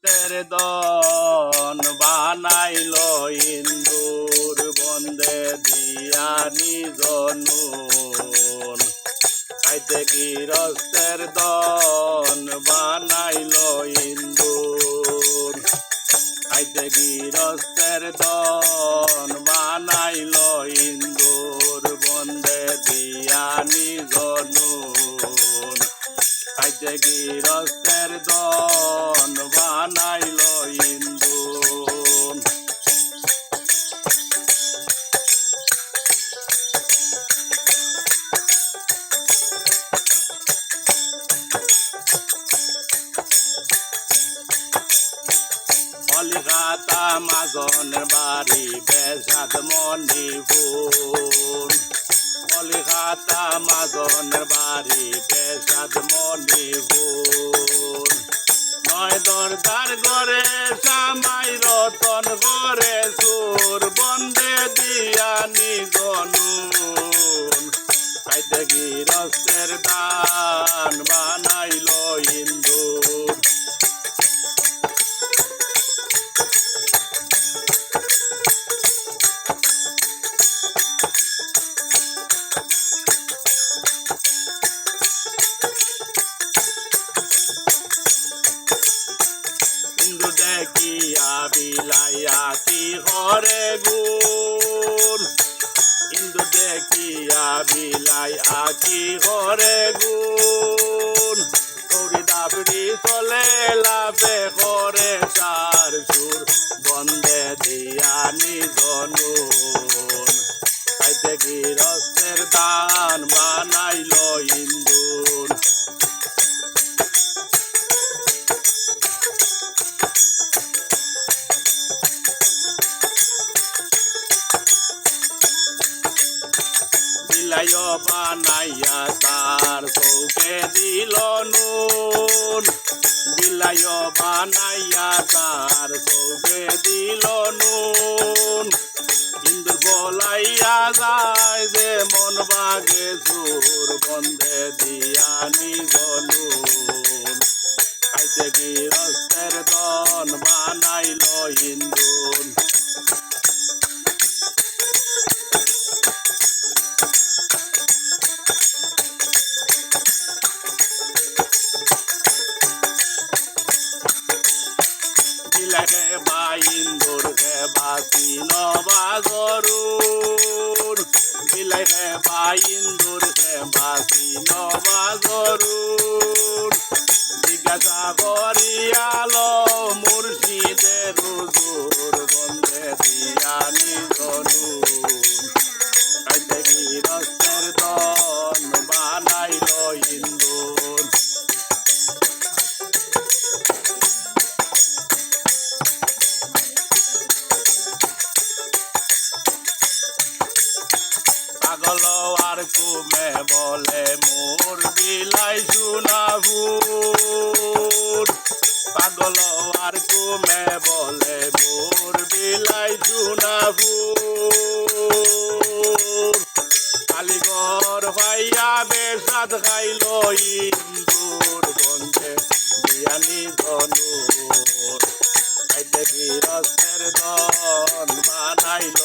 তের দন বানাইল ইন্দুর বন্দে দিয়া নিজ নুন খাইতে গৃহস্থের দন বানাইল ইন্দুর খাইতে গৃহস্থের দন বানাইল ইন্দুর বন্দে দিয়া নিজ নুন খাইতে গৃহস্থের দন বানাইল ইন্দুর কলিকাতা মাজনের বাড়ি বেসাদ মণিপুর কলিকাতা মাজনের বাড়ি বেসাদ মণিপুর নয় দরদার ঘরে সামাই রতন ঘরে সুর বন্দে দিয়া নিজ নুন খাইতে গৃহস্থের দান বানাইল ইন্দুর ইন্দু দেখিয়া বিলাইয়া কি হরে গুণ ইন্দু দেখিয়া বিলাইয়া কি হরে গুণ দৌড়ি দাবড়ি চলে লাভে করে সার সুর বন্দে দিয়া নিজ নুন খাইতে গৃহস্থের দান বানাইল ইন্দুর বিলাইয় বানাইয়া তার চৌকে দিল নুন বিলাইয় বানাইয়া তার চৌকে দিল নুন ইন্দুর বলাইয়া যায় যে মন বাগে সুর বন্দে দিয়া নিজ নুন খাইতে গৃহস্থের দন বানাইল ইন্দুর বিলাইহে বা ইন্দুর হে বাসি নবাজরুর বিলাইহে বা ইন্দুর হে বাসি নবাজরুর জিজ্ঞাসা করিয়াল মুর্শিদের হুজুর বন্দে দিয়া নিজ নুন খাইতে গৃহস্থের দন বানাইল ইন্দুর পাগল আর কুমে বলে মোর বিলাই সুনাভুর পাগল আর কুমে বলে মোর বিলাই সুনাভুর কালীঘর ভাইয়া বেসাদ খাইল ইন্দুর বন্দে দিয়া নিজ নুন খাইতে গৃহস্থের দন বানাইল